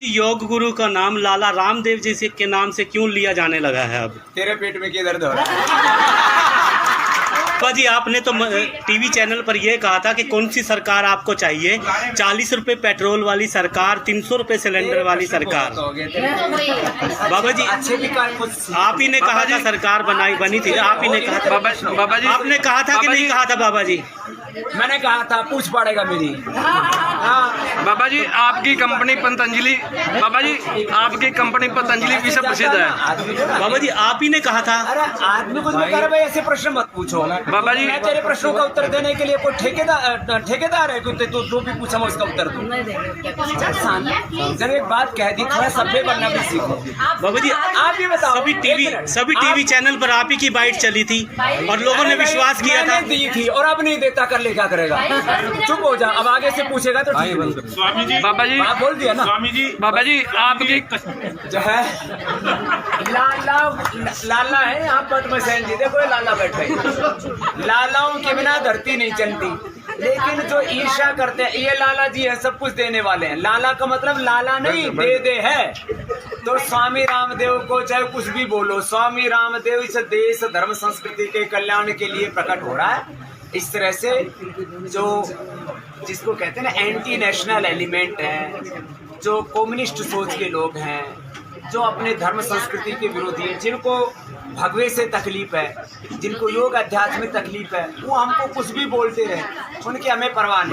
योग गुरु का नाम लाला रामदेव जी के नाम से क्यों लिया जाने लगा है अब? तेरे पेट में क्या दर्द हो रहा है? पापा जी, आपने तो टीवी चैनल पर यह कहा था कि कौन सी सरकार आपको चाहिए, 40 रुपए पेट्रोल वाली सरकार, 300 रुपए सिलेंडर वाली सरकार। बाबा जी, आप ही ने कहा था सरकार बनी थी, आप ही ने कहा था। बाबा जी, आपने कहा था कि नहीं कहा था? बाबा जी, मैंने कहा था पूछ पड़ेगा मेरी। बाबा जी, आपकी कंपनी पतंजलि, बाबा जी आपकी कंपनी पतंजलि विश्व प्रसिद्ध है। बाबा जी, आप ही ने कहा था। अरे आदमी को भाई ऐसे प्रश्न मत पूछो बाबा जी। मैं तेरे प्रश्नों का उत्तर देने के लिए कोई ठेकेदार है? तो जो भी पूछा मैं उसका उत्तर दूं। जब एक बात कह दी, थोड़ा सभ्य बनना भी सीखो। बाबा जी, आप ये बताओ, सभी टीवी चैनल पर आप ही की बाइट चली थी और लोगों ने विश्वास किया था। दी थी और अब नहीं देता, कर ले क्या करेगा? चुप हो जा, अब आगे से पूछेगा तो ठीक है। स्वामी जी, बाबा जी आप बोल दिया ना। स्वामी जी, बाबा जी आपकी जो है लाला है यहाँ पद्म सेन जी, देखो ये लाला बैठे हैं। लालाओं के बिना धरती नहीं चलती, लेकिन जो ईर्ष्या करते हैं ये लाला जी है, सब कुछ देने वाले हैं। लाला का मतलब लाला नहीं, दे है। तो स्वामी रामदेव को चाहे कुछ भी बोलो, स्वामी रामदेव इस देश धर्म संस्कृति के कल्याण के लिए प्रकट हो रहा है। इस तरह से जो जिसको कहते हैं ना एंटी नेशनल एलिमेंट है, जो कम्युनिस्ट सोच के लोग हैं, जो अपने धर्म संस्कृति के विरोधी हैं, जिनको भगवे से तकलीफ है, जिनको योग अध्यात्म में तकलीफ है, वो हमको कुछ भी बोलते रहे, उनकी हमें परवाह नहीं।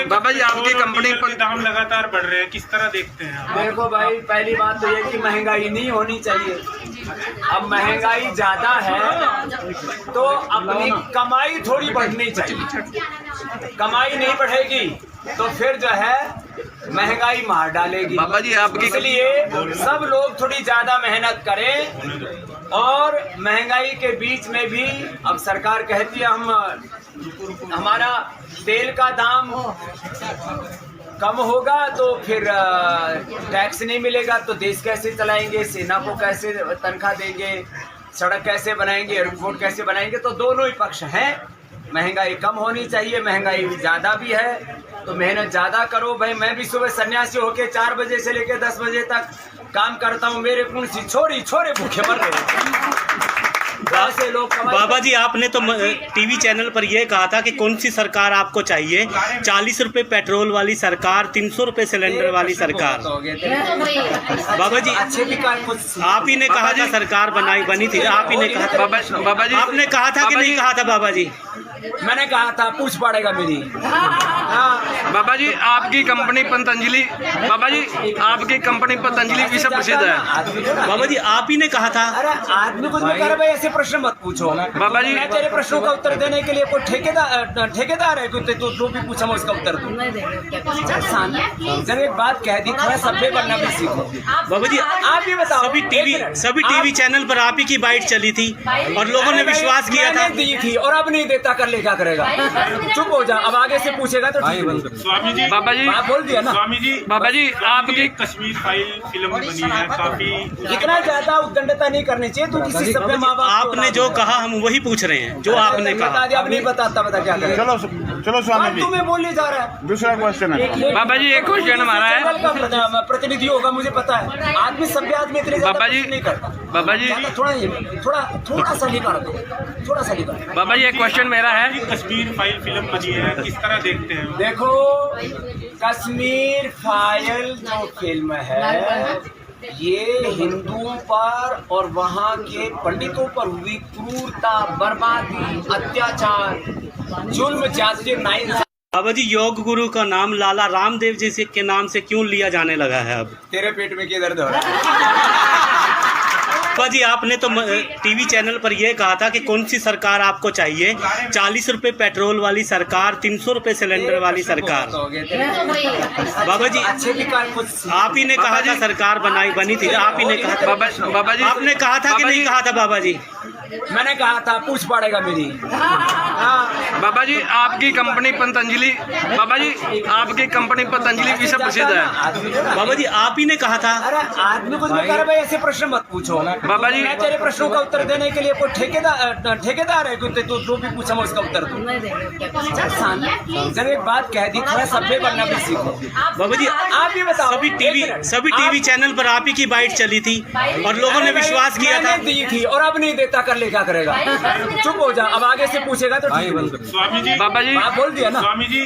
बाबा जी आपकी कंपनी पर दाम लगातार बढ़ रहे हैं, किस तरह देखते हैं आप? देखो भाई, पहली बात तो ये कि महंगाई नहीं होनी चाहिए। अब महंगाई ज्यादा है तो अपनी कमाई थोड़ी बढ़नी चाहिए। कमाई नहीं बढ़ेगी तो फिर जो है महंगाई मार डालेगी। बाबा जी आपकी, इसलिए सब लोग थोड़ी ज्यादा मेहनत करें। और महंगाई के बीच में भी अब सरकार कहती है हमारा तेल का दाम कम होगा तो फिर टैक्स नहीं मिलेगा, तो देश कैसे चलाएंगे, सेना को कैसे तनख्वाह देंगे, सड़क कैसे बनाएंगे, एयरपोर्ट कैसे बनाएंगे? तो दोनों ही पक्ष हैं। महंगाई कम होनी चाहिए, महंगाई ज़्यादा भी है, तो मेहनत ज़्यादा करो भाई। मैं भी सुबह सन्यासी होके 4 बजे से लेकर 10 बजे तक काम करता हूँ। मेरे कौन सी छोरे भूखे मर रहे हैं। बाबा जी, आपने तो टीवी चैनल पर यह कहा था कि कौन सी सरकार आपको चाहिए, 40 रुपए पेट्रोल वाली सरकार, 300 रुपए सिलेंडर वाली सरकार। बाबा जी, आप ही ने कहा था सरकार बनी थी, आप ही ने कहा था। बाबा जी, आपने कहा था कि नहीं कहा था? बाबा जी, मैंने कहा था पूछ पड़ेगा मेरी। बाबा जी आपकी कंपनी पतंजलि, बाबा जी आपकी कंपनी पतंजलि विश्व प्रसिद्ध है। बाबा जी, आप ही ने कहा था। अरे आदमी को भाई ऐसे प्रश्न मत पूछो। बाबा जी, मैं तेरे प्रश्नों का उत्तर देने के लिए कोई ठेकेदार है? तो जो भी पूछा मैं उसका उत्तर दूं। जब एक बात कह दी, थोड़ा सभ्य बनना भी सीखो। बाबा जी, आप ये बताओ, सभी टीवी चैनल पर आप ही की बाइट चली थी और लोगों ने विश्वास किया था। दी थी और अब नहीं देता, कर ले क्या करेगा? चुप हो जा, अब आगे से पूछेगा तो ठीक है। स्वामी जी, बाबा जी आप बोल दिया ना। स्वामी जी, बाबा जी आपकी कश्मीर फाइल फिल्म बनी है, काफी इतना ज्यादा उद्दंडता नहीं करनी चाहिए। तो किसी सभ्य माँ बाप आपने जो कहा हम वही पूछ रहे हैं, जो आपने कहा। अब नहीं बताता, बता क्या करें। चलो स्वामी जी, तुम्हें बोलने जा रहा है। दूसरा क्वेश्चन है। बाबा जी एक क्वेश्चन हमारा है। प्रतिनिधि होगा, मुझे पता है। आदमी सभ्य आदमी इतने बाबा जी नहीं करता। बाबा जी थोड़ा सा लिखा दो, थोड़ा सा लिखा। बाबा जी एक क्वेश्चन मेरा है। कश्मीर फाइल फिल्म बनी है, किस तरह देखते हैं? देखो, कश्मीर फाइल जो फिल्म है ये हिंदुओं पर और वहाँ के पंडितों पर हुई क्रूरता, बर्बादी, अत्याचार, जुल्म, ज्यादती, नाइंसाफी। बाबा जी, योग गुरु का नाम लाला रामदेव जी के नाम से क्यों लिया जाने लगा है अब? तेरे पेट में क्या दर्द हो रहा है? बाबा जी, आपने तो टीवी चैनल पर यह कहा था कि कौन सी सरकार आपको चाहिए, 40 रुपए पेट्रोल वाली सरकार, 300 रुपए सिलेंडर वाली सरकार। बाबा जी, आप ही ने कहा था सरकार बनी थी, आप ही ने कहा था। बाबा जी, आपने कहा था कि नहीं कहा था? बाबा जी, मैंने कहा था पूछ पड़ेगा मेरी। हाँ बाबा जी आपकी कंपनी पतंजलि, बाबा जी आपकी कंपनी पतंजलि विश्व प्रसिद्ध है। आदमी को ना- बाबा जी आप ही ने कहा था। अरे आदमी कुछ नहीं कर भाई, ऐसे प्रश्न मत पूछो बाबा जी- मैं तेरे प्रश्नों का उत्तर देने के लिए कोई ठेकेदार है कि तू जो भी पूछा मैं उसका उत्तर दूं। जब एक बात कह दी थोड़ा सभ्य बनना भी सीखो। बाबा जी आप ही बताओ, सभी एक टीवी मिनट। चैनल पर आप ही की बाइट चली थी और लोगों ने अरे भाई, विश्वास किया था। मैंने दी थी और अब नहीं देता, कर ले क्या करेगा। चुप हो जा, अब आगे से पूछेगा तो ठीक है। स्वामी जी बाबा जी आप बोल दिया ना। स्वामी जी